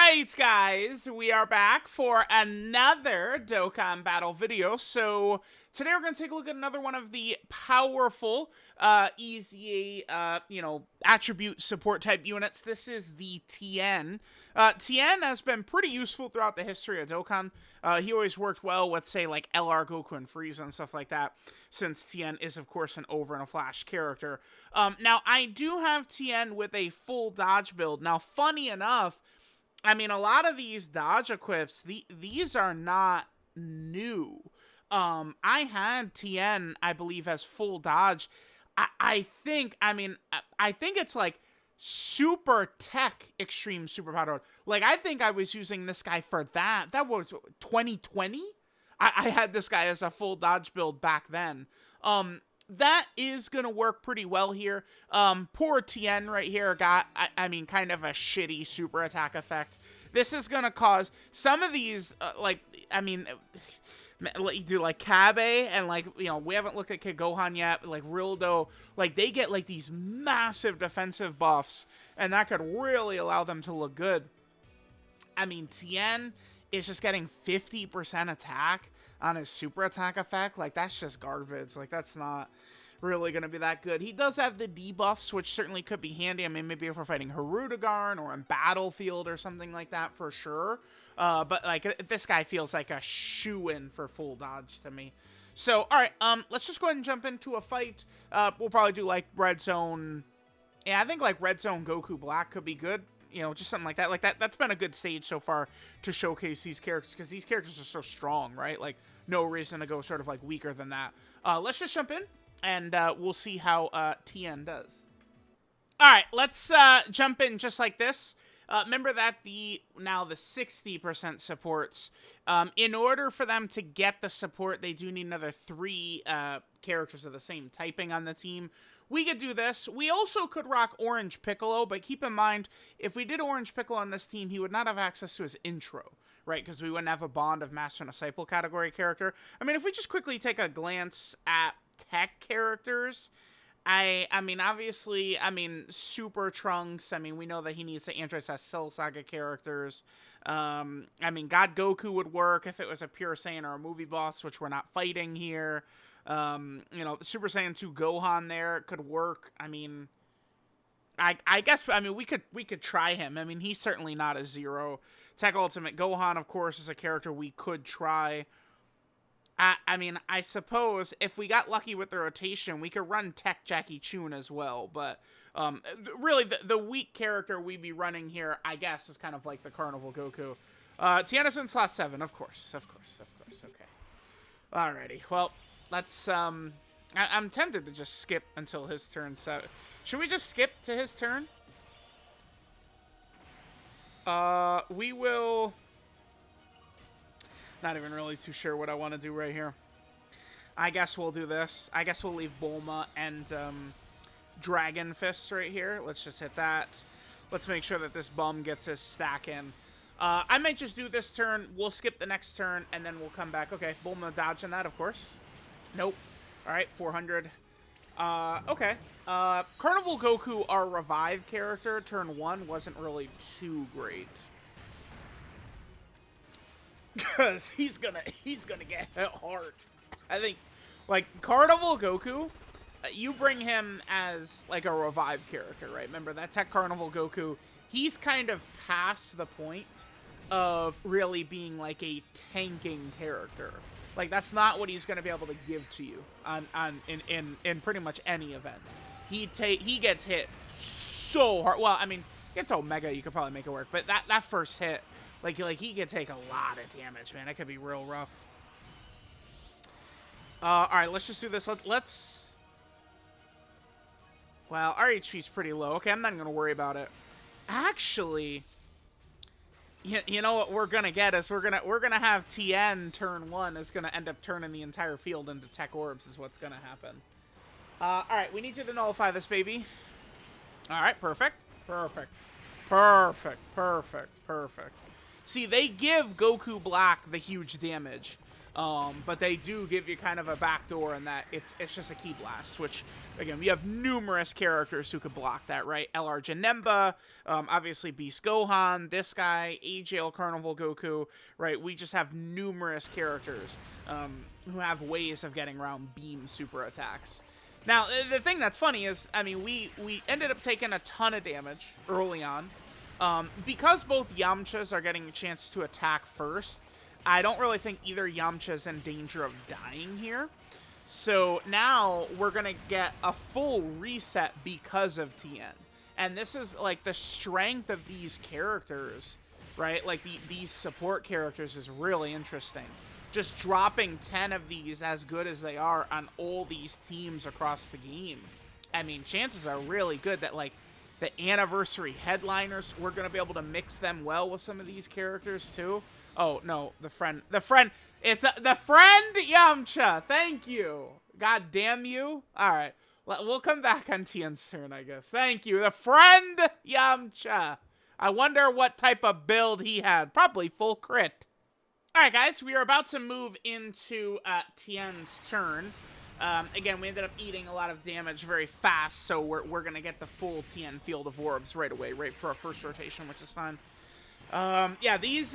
Alright guys, we are back for another Dokkan battle video. So today we're going to take a look at another one of the powerful EZA, attribute support type units. This is the Tien. Tien has been pretty useful throughout the history of Dokkan. He always worked well with, say, like LR Goku and Frieza and stuff like that, since Tien is, of course, an over and a flash character. Now, I do have Tien with a full dodge build. Now, funny enough, I mean, a lot of these dodge equips, these are not new. I had Tien, I believe, as full dodge. I think it's like super tech extreme super powered. Like, I think I was using this guy for that. That was 2020? I had this guy as a full dodge build back then. That is going to work pretty well here. Poor Tien right here got, kind of a shitty super attack effect. This is going to cause some of these, do like Kabe and we haven't looked at Kid Gohan yet, like Rildo, like they get like these massive defensive buffs and that could really allow them to look good. I mean, Tien is just getting 50% attack on his super attack effect. Like, that's just garbage. Like, that's not really going to be that good. He does have the debuffs, which certainly could be handy. I mean, maybe if we're fighting Harudagarn or in Battlefield or something like that, for sure. But, like, this guy feels like a shoo-in for full dodge to me. So, alright, let's just go ahead and jump into a fight. We'll probably do, like, Red Zone. Yeah, I think, like, Red Zone Goku Black could be good. You know, just something like that. Like, that's been a good stage so far to showcase these characters, because these characters are so strong, right? Like, no reason to go sort of, like, weaker than that. Let's just jump in, and we'll see how Tien does. Alright, let's jump in just like this. Remember that now the 60% supports. In order for them to get the support, they do need another 3 characters of the same typing on the team. We could do this. We also could rock Orange Piccolo, but keep in mind, if we did Orange Piccolo on this team, he would not have access to his intro, right? Because we wouldn't have a Bond of Master and Disciple category character. I mean, if we just quickly take a glance at tech characters, obviously, Super Trunks, we know that he needs to Android as Cell Saga characters. God Goku would work if it was a Pure Saiyan or a movie boss, which we're not fighting here. The Super Saiyan 2 Gohan there could work. I guess we could try him. He's certainly not a zero. Tech Ultimate Gohan, of course, is a character we could try. I suppose if we got lucky with the rotation, we could run Tech Jackie Chun as well. But really, the weak character we'd be running here, I guess, is kind of like the Carnival Goku. Tien is in slot 7, of course. Okay. Alrighty. Well, let's. I'm tempted to just skip until his turn. So, should we just skip to his turn? We will. Not even really too sure what I want to do right here. I guess we'll do this. I guess we'll leave Bulma and Dragon Fist right here. Let's just hit that. Let's make sure that this bum gets his stack in. I might just do this turn. We'll skip the next turn, and then we'll come back. Okay, Bulma dodging that, of course. Nope. All right, 400. Okay. Carnival Goku, our revive character, turn 1 wasn't really too great. Because he's gonna get hit hard. I think, like, Carnival Goku, you bring him as, like, a revive character, right? Remember, that Tech Carnival Goku, he's kind of past the point of really being, like, a tanking character. Like, that's not what he's gonna be able to give to you in pretty much any event. He gets hit so hard. Well, against Omega, you could probably make it work, but that first hit, Like he could take a lot of damage, man. That could be real rough. Alright, let's just do this. Let's... Well, our HP's pretty low. Okay, I'm not going to worry about it. Actually, you know what we're going to get is we're gonna have Tien turn 1 is going to end up turning the entire field into Tech Orbs is what's going to happen. Alright, we need you to nullify this, baby. Alright, perfect. See, they give Goku Black the huge damage. But they do give you kind of a backdoor in that it's just a Ki Blast, which, again, we have numerous characters who could block that, right? LR Janemba, obviously Beast Gohan, this guy, AJL Carnival Goku, right? We just have numerous characters who have ways of getting around beam super attacks. Now, the thing that's funny is, I mean, we ended up taking a ton of damage early on. Because both Yamchas are getting a chance to attack first, I don't really think either Yamcha's in danger of dying here. So now we're going to get a full reset because of Tien. And this is like the strength of these characters, right? Like these support characters is really interesting. Just dropping 10 of these as good as they are on all these teams across the game. I mean, chances are really good that like the anniversary headliners, we're going to be able to mix them well with some of these characters too. Oh, no, the friend, it's the friend Yamcha. Thank you. God damn you. All right, we'll come back on Tien's turn, I guess. Thank you. The friend Yamcha. I wonder what type of build he had. Probably full crit. All right, guys, we are about to move into Tien's turn. Again, we ended up eating a lot of damage very fast, so we're going to get the full Tien Field of Orbs right away, right for our first rotation, which is fine. Yeah, these,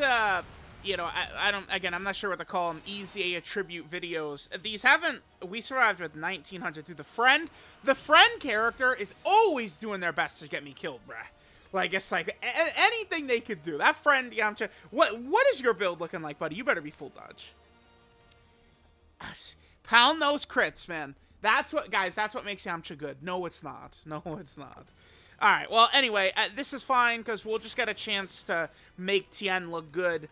you know, I'm not sure what to call them, EZA tribute videos. These haven't, we survived with 1900 through the friend. The friend character is always doing their best to get me killed, bruh. Like, it's like, anything they could do. That friend, Yamcha, what is your build looking like, buddy? You better be full dodge. Pound those crits, man. That's what, guys, that's what makes Yamcha good. No, it's not. No, it's not. All right, well, anyway, this is fine because we'll just get a chance to make Tien look good.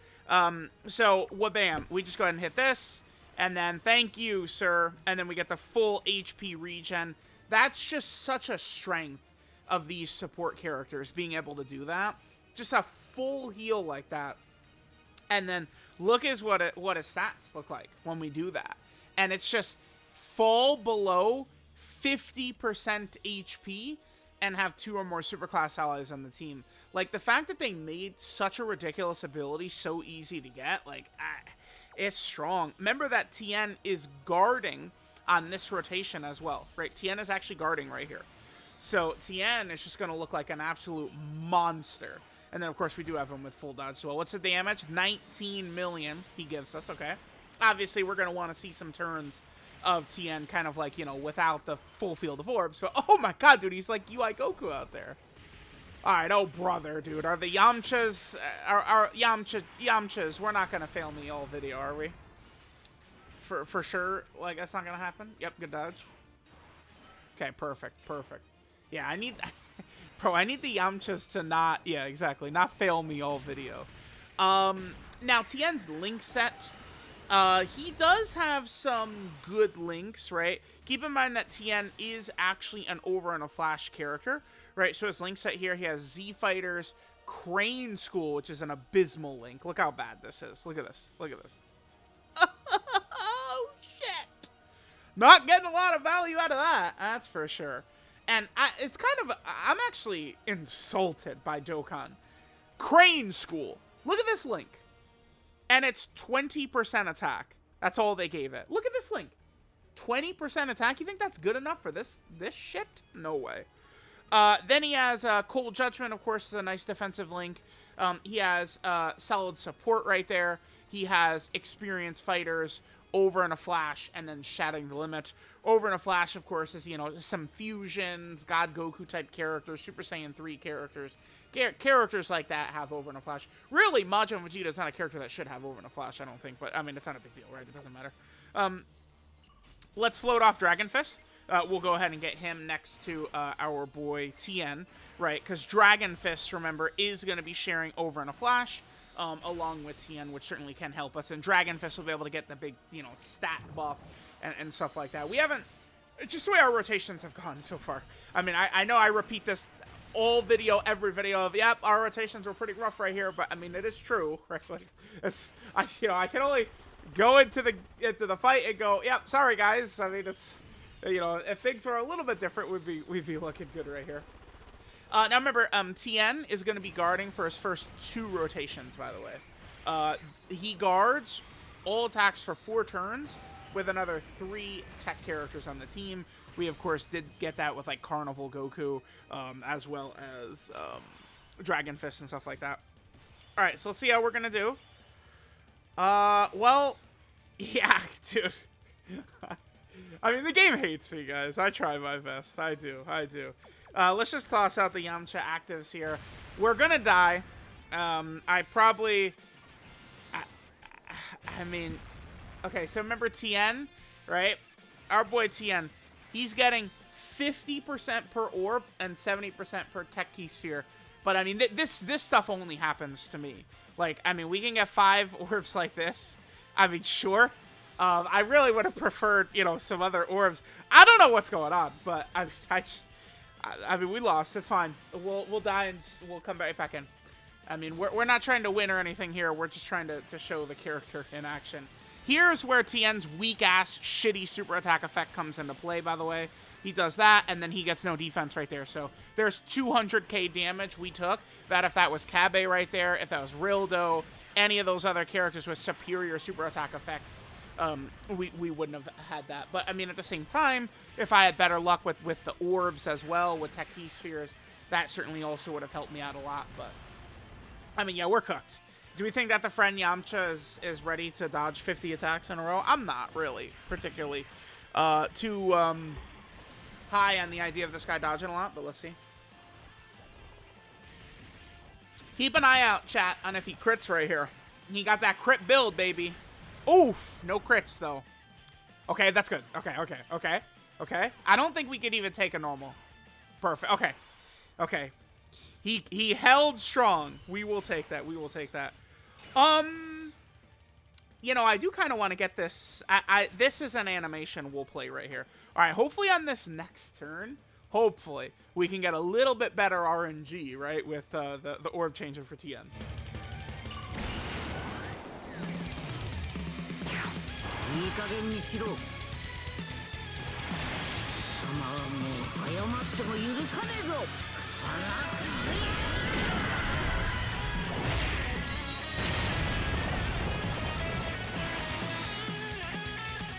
So, wabam, we just go ahead and hit this, and then thank you, sir, and then we get the full HP regen. That's just such a strength of these support characters, being able to do that. Just a full heal like that. And then look at what his stats look like when we do that. And it's just fall below 50% HP and have 2 or more superclass allies on the team. Like, the fact that they made such a ridiculous ability so easy to get, like, it's strong. Remember that Tien is guarding on this rotation as well, right? Tien is actually guarding right here. So Tien is just going to look like an absolute monster. And then, of course, we do have him with full dodge as well. What's the damage? 19 million he gives us, okay. Obviously, we're going to want to see some turns of Tien kind of like, you know, without the full field of orbs. But, oh my god, dude, he's like UI Goku out there. Alright, oh brother, dude. Are the Yamchas, Yamchas, we're not going to fail me all video, are we? For sure, like, that's not going to happen? Yep, good dodge. Okay, perfect. Yeah, I need, bro, I need the Yamchas to not, yeah, exactly, not fail me all video. Now, Tien's link set, he does have some good links, right? Keep in mind that Tien is actually an over and a flash character, right? So his link set here, he has Z Fighters, Crane School, which is an abysmal link. Look how bad this is. Look at this. Look at this. Oh, shit. Not getting a lot of value out of that. That's for sure. And it's kind of, I'm actually insulted by Dokkan. Crane School. Look at this link. And it's 20% attack. That's all they gave it. Look at this link. 20% attack? You think that's good enough for this shit? No way. Then he has Cold Judgment, of course, is a nice defensive link. He has solid support right there. He has experienced fighters, Over in a Flash, and then Shattering the Limit. Over in a Flash, of course, is, you know, some fusions, God Goku type characters, Super Saiyan 3 characters. Characters like that have Over in a Flash. Really, Majin Vegeta is not a character that should have Over in a Flash, I don't think. But, I mean, it's not a big deal, right? It doesn't matter. Let's float off Dragon Fist. We'll go ahead and get him next to our boy Tien, right? Because Dragon Fist, remember, is going to be sharing Over in a Flash, along with Tien, which certainly can help us. And Dragon Fist will be able to get the big, you know, stat buff and stuff like that. We haven't, just the way our rotations have gone so far. I mean, I know I repeat this all video, every video of, yep, our rotations were pretty rough right here, but I mean, it is true, right? Like, you know, I can only go into the fight and go, yep, sorry guys. I mean, it's, you know, if things were a little bit different, we'd be looking good right here. Now remember, Tien is going to be guarding for his first 2 rotations, by the way. He guards all attacks for 4 turns with another 3 tech characters on the team. We, of course, did get that with, like, Carnival Goku, as well as Dragon Fist and stuff like that. All right, so let's see how we're going to do. Well, yeah, dude. I mean, the game hates me, guys. I try my best. I do. Let's just toss out the Yamcha actives here. We're going to die. I mean, okay, so remember Tien, right? Our boy Tien, he's getting 50% per orb and 70% per tech key sphere. But I mean, this stuff only happens to me. Like, I mean, we can get 5 orbs like this. I mean, sure. I really would have preferred, you know, some other orbs. I don't know what's going on, but I mean, we lost. It's fine. We'll die and we'll come right back in. I mean, we're not trying to win or anything here. We're just trying to show the character in action. Here's where Tien's weak-ass, shitty super attack effect comes into play, by the way. He does that, and then he gets no defense right there. So there's 200k damage we took. That if that was Kabe right there, if that was Rildo, any of those other characters with superior super attack effects, we wouldn't have had that. But, I mean, at the same time, if I had better luck with the orbs as well, with tech key spheres, that certainly also would have helped me out a lot. But, I mean, yeah, we're cooked. Do we think that the friend Yamcha is ready to dodge 50 attacks in a row? I'm not really particularly too high on the idea of this guy dodging a lot, but let's see. Keep an eye out, chat, on if he crits right here. He got that crit build, baby. Oof, no crits, though. Okay, that's good. Okay. I don't think we could even take a normal. Perfect. Okay. He held strong. We will take that. You know, I do kind of want to get this. This is an animation we'll play right here. All right, hopefully on this next turn, hopefully, we can get a little bit better RNG, right, with the orb changing for Tien.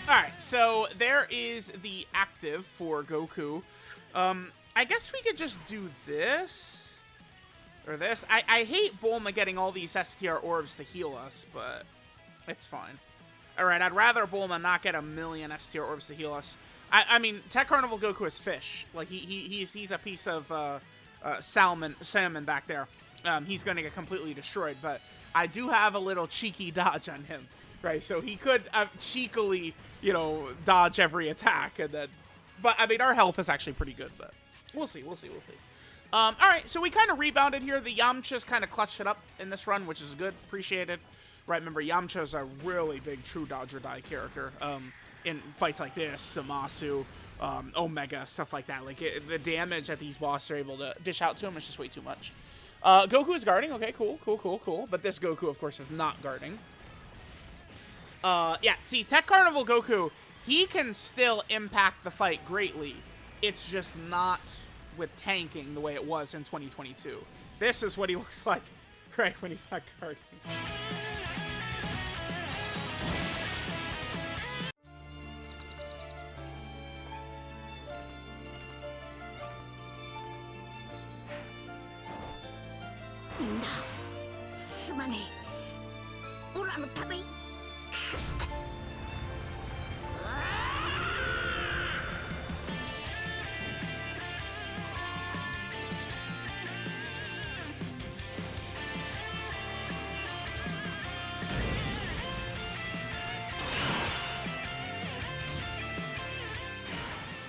Alright, so there is the active for Goku. I guess we could just do this. Or this. I hate Bulma getting all these STR orbs to heal us, but it's fine. Alright, I'd rather Bulma not get a million STR orbs to heal us. I mean, Tech Carnival Goku is fish. Like, he's a piece of salmon back there. He's going to get completely destroyed, but I do have a little cheeky dodge on him. Right, so he could cheekily, you know, dodge every attack, and then, but I mean, our health is actually pretty good, but we'll see. All right, so we kind of rebounded here. The Yamcha's kind of clutched it up in this run, which is good, appreciated. Right, remember, Yamcha's a really big true dodge or die character in fights like this, Samasu, Omega, stuff like that. Like, the damage that these bosses are able to dish out to him is just way too much. Goku is guarding. Okay, cool. But this Goku, of course, is not guarding. Yeah, see, Tech Carnival Goku, he can still impact the fight greatly. It's just not with tanking the way it was in 2022. This is what he looks like, right, when he's not guarding.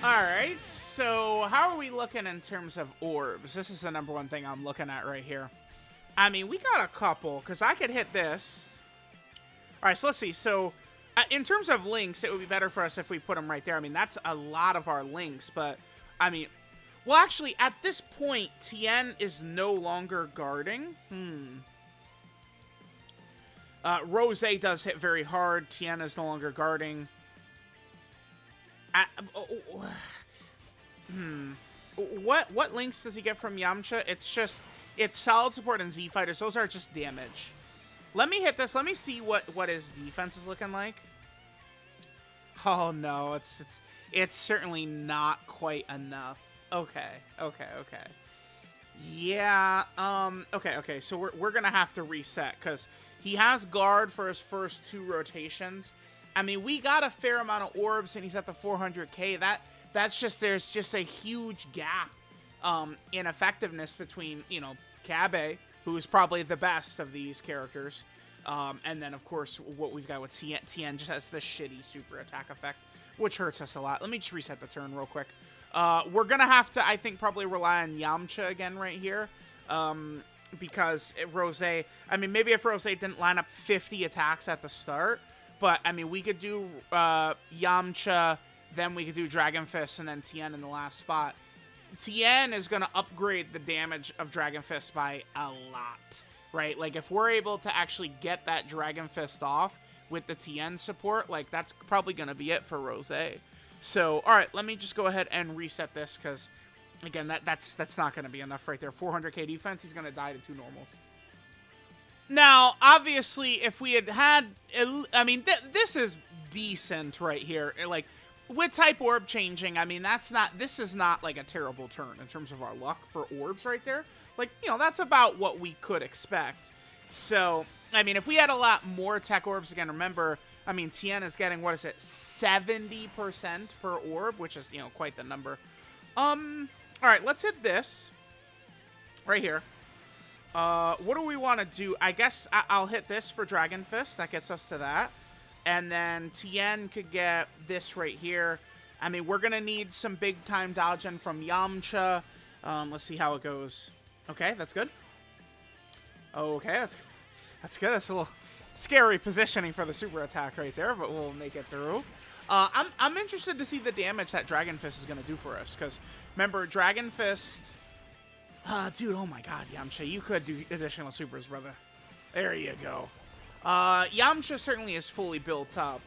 Alright, so how are we looking in terms of orbs? This is the number one thing I'm looking at right here. I mean, we got a couple, because I could hit this. Alright, so let's see. So, in terms of links, it would be better for us if we put them right there. I mean, that's a lot of our links, but, I mean, well, actually, at this point, Tien is no longer guarding. Rose does hit very hard. Tien is no longer guarding. What links does he get from Yamcha? It's solid support and Z fighters. Those are just damage. Let me hit this. Let me see what his defense is looking like. Oh no, it's certainly not quite enough. Okay. Yeah, okay, so we're gonna have to reset, because he has guard for his first 2 rotations. I mean, we got a fair amount of orbs, and he's at the 400k. That's just, there's just a huge gap in effectiveness between, you know, Kabe, who is probably the best of these characters, and then, of course, what we've got with Tien. Tien just has the shitty super attack effect, which hurts us a lot. Let me just reset the turn real quick. We're going to have to, I think, probably rely on Yamcha again right here, because Rose, I mean, maybe if Rose didn't line up 50 attacks at the start, but, I mean, we could do Yamcha, then we could do Dragon Fist, and then Tien in the last spot. Tien is going to upgrade the damage of Dragon Fist by a lot, right? Like, if we're able to actually get that Dragon Fist off with the Tien support, like, that's probably going to be it for Rose. So, all right, let me just go ahead and reset this, because, again, that's not going to be enough right there. 400k defense, he's going to die to 2 normals. Now, obviously, if we had, I mean, this is decent right here. Like, with type orb changing, I mean, this is not, like, a terrible turn in terms of our luck for orbs right there. Like, you know, that's about what we could expect. So, I mean, if we had a lot more tech orbs, again, remember, I mean, Tien is getting, what is it, 70% per orb, which is, you know, quite the number. All right, let's hit this right here. What do we want to do? I guess I'll hit this for Dragon Fist. That gets us to that. And then Tien could get this right here. I mean, we're going to need some big-time dodging from Yamcha. Let's see how it goes. Okay, that's good. Okay, that's good. That's a little scary positioning for the super attack right there, but we'll make it through. I'm interested to see the damage that Dragon Fist is going to do for us, because remember, Dragon Fist... dude, oh my god, Yamcha, you could do additional supers, brother. There you go. Yamcha certainly is fully built up.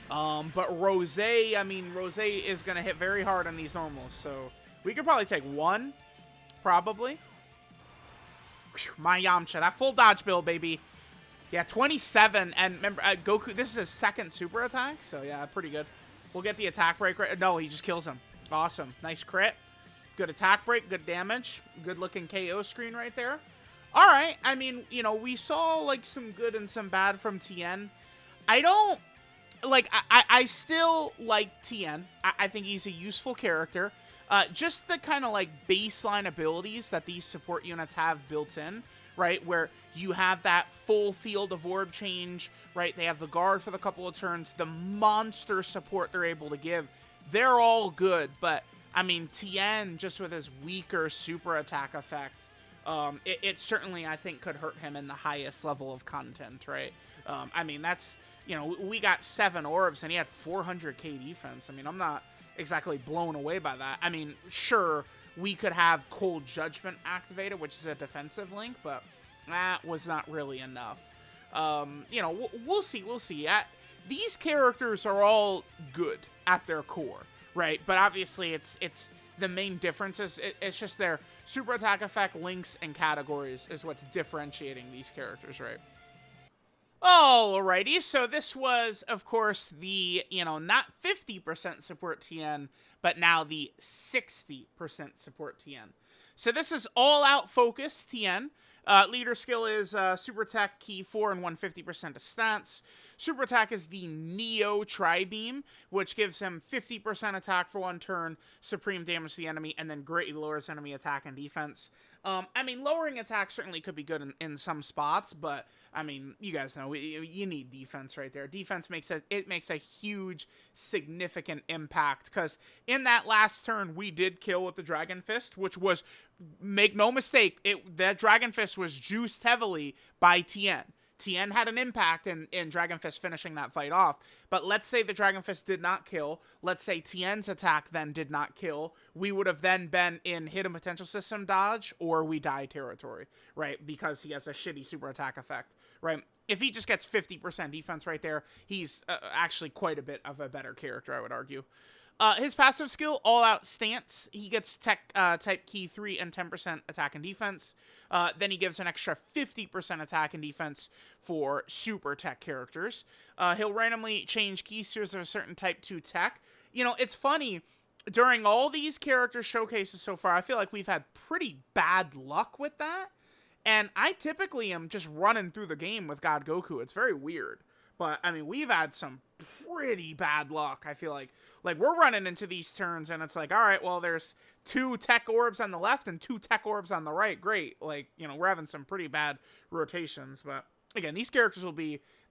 But Rose, I mean, Rose is going to hit very hard on these normals, so we could probably take 1, probably. Whew, my Yamcha, that full dodge build, baby. Yeah, 27, and remember, Goku, this is his 2nd super attack, so yeah, pretty good. We'll get the attack break right. No, he just kills him. Awesome. Nice crit. Good attack break, good damage. Good looking KO screen right there. All right, I mean, you know, we saw, like, some good and some bad from Tien. I don't, like, I still like Tien. I think he's a useful character. Just the kind of, like, baseline abilities that these support units have built in, right? Where you have that full field of orb change, right? They have the guard for the couple of turns, the monster support they're able to give. They're all good, but, I mean, Tien, just with his weaker super attack effect, it certainly, I think, could hurt him in the highest level of content, right? I mean, that's, you know, we got 7 orbs, and he had 400k defense. I mean, I'm not exactly blown away by that. I mean, sure, we could have Cold Judgment activated, which is a defensive link, but that was not really enough. You know, we'll see. These characters are all good at their core, right? But obviously, it's the main difference is it's just their super attack effect, links, and categories is what's differentiating these characters, right? Alrighty, so this was, of course, the, you know, not 50% support Tien, but now the 60% support Tien. So this is all-out focus Tien. Leader skill is Super Attack Key 4 and 150% of stats. Super Attack is the Neo Tri-Beam, which gives him 50% attack for 1 turn, supreme damage to the enemy, and then greatly lowers enemy attack and defense. I mean, lowering attack certainly could be good in some spots, but, I mean, you guys know, you need defense right there. Defense makes a huge, significant impact, because in that last turn, we did kill with the Dragon Fist, which was, make no mistake, that Dragon Fist was juiced heavily by Tien. Tien had an impact in Dragon Fist finishing that fight off, but let's say the Dragon Fist did not kill, let's say Tien's attack then did not kill, we would have then been in hidden potential system dodge, or we die territory, right, because he has a shitty super attack effect, right? If he just gets 50% defense right there, he's actually quite a bit of a better character, I would argue. His passive skill, All Out Stance. He gets Tech Type Key 3 and 10% attack and defense. Then he gives an extra 50% attack and defense for super tech characters. He'll randomly change key spheres of a certain type to tech. You know, it's funny. During all these character showcases so far, I feel like we've had pretty bad luck with that. And I typically am just running through the game with God Goku. It's very weird. But, I mean, we've had some pretty bad luck, I feel like. Like, we're running into these turns, and it's like, all right, well, there's 2 tech orbs on the left and 2 tech orbs on the right. Great. Like, you know, we're having some pretty bad rotations. But, again, these characters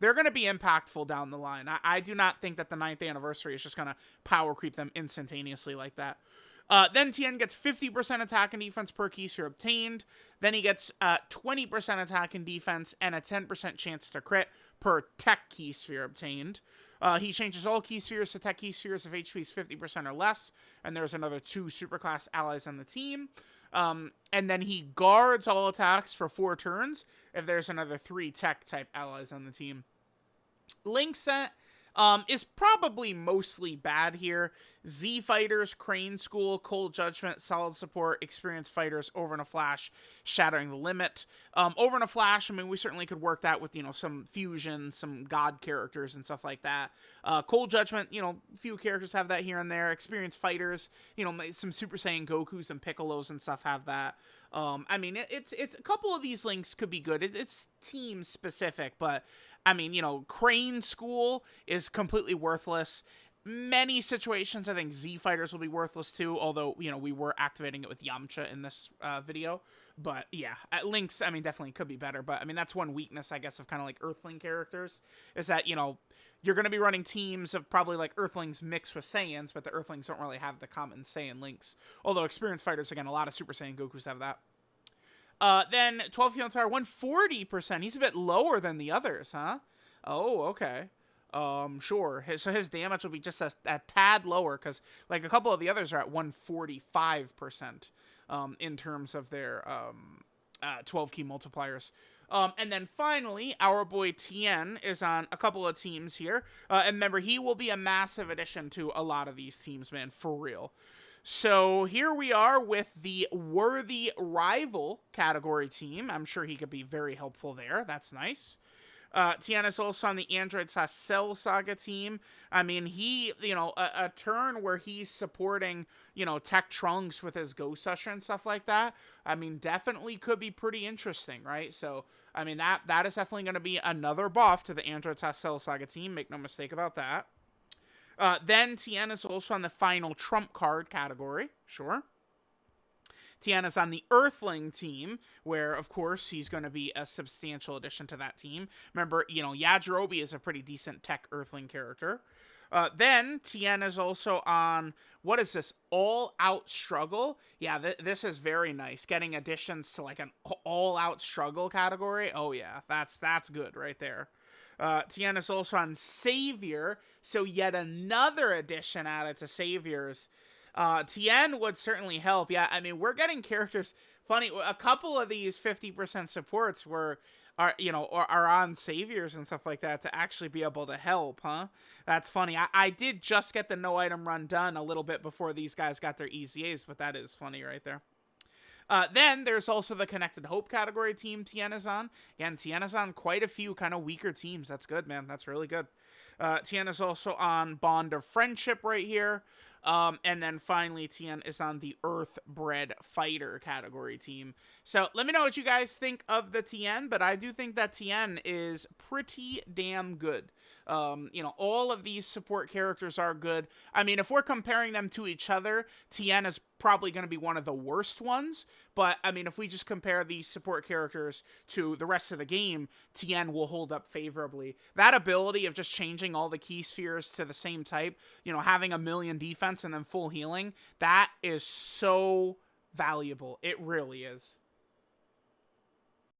they're going to be impactful down the line. I do not think that the 9th anniversary is just going to power creep them instantaneously like that. Then Tien gets 50% attack and defense per key sphere obtained. Then he gets 20% attack and defense and a 10% chance to crit per tech key sphere obtained. He changes all key spheres to tech key spheres if HP is 50% or less, and there's another 2 superclass allies on the team. And then he guards all attacks for 4 turns if there's another 3 tech type allies on the team. Link set is probably mostly bad here. Z Fighters, Crane School, Cold Judgment, Solid Support, Experienced Fighters, Over in a Flash, Shattering the Limit. Over in a Flash, I mean, we certainly could work that with, you know, some fusion, some god characters and stuff like that. Cold Judgment, you know, few characters have that here and there. Experienced Fighters, you know, some Super Saiyan Gokus and Piccolos and stuff have that. I mean, it's a couple of these links could be good. It's team specific, but I mean, you know, Crane School is completely worthless. Many situations, I think Z Fighters will be worthless too, although, you know, we were activating it with Yamcha in this video. But yeah, links, I mean, definitely could be better. But I mean, that's one weakness, I guess, of kind of like Earthling characters, is that, you know, you're going to be running teams of probably like Earthlings mixed with Saiyans, but the Earthlings don't really have the common Saiyan links. Although Experienced Fighters, again, a lot of Super Saiyan Gokus have that. Then 12 Healing Power, 140%. He's a bit lower than the others, huh? Oh, okay. Sure. So his damage will be just a tad lower, because like a couple of the others are at 145% in terms of their 12 key multipliers. And then finally, our boy Tien is on a couple of teams here. And remember, he will be a massive addition to a lot of these teams, man, for real. So here we are with the Worthy Rival category team. I'm sure he could be very helpful there. That's nice. Tien is also on the Android/Cell Saga team. I mean, he, you know, a turn where he's supporting, you know, Tech Trunks with his Ghost Usher and stuff like that, I mean, definitely could be pretty interesting, right? So, I mean, that is definitely going to be another buff to the Android/Cell Saga team. Make no mistake about that. Then Tien is also on the Final Trump Card category. Sure. Tien is on the Earthling team, where, of course, he's going to be a substantial addition to that team. Remember, you know, Yajirobe is a pretty decent tech Earthling character. Then Tien is also on, what is this, All Out Struggle? Yeah, this is very nice. Getting additions to, like, an All Out Struggle category. Oh, yeah, that's good right there. Tien is also on Savior, so yet another addition added to Saviors. Tien would certainly help. Yeah, I mean, we're getting characters. Funny, a couple of these 50% supports are on Saviors and stuff like that to actually be able to help, huh? That's funny. I did just get the no item run done a little bit before these guys got their EZAs, but that is funny right there. Then there's also the Connected Hope category team Tien is on. Again, Tien is on quite a few kind of weaker teams. That's good, man. That's really good. Tien is also on Bond of Friendship right here. And then finally, Tien is on the Earthbred Fighter category team. So let me know what you guys think of the Tien, but I do think that Tien is pretty damn good. You know, all of these support characters are good. I mean, if we're comparing them to each other, Tien is probably going to be one of the worst ones. But, I mean, if we just compare these support characters to the rest of the game, Tien will hold up favorably. That ability of just changing all the key spheres to the same type, you know, having 1,000,000 defense and then full healing, that is so valuable. It really is.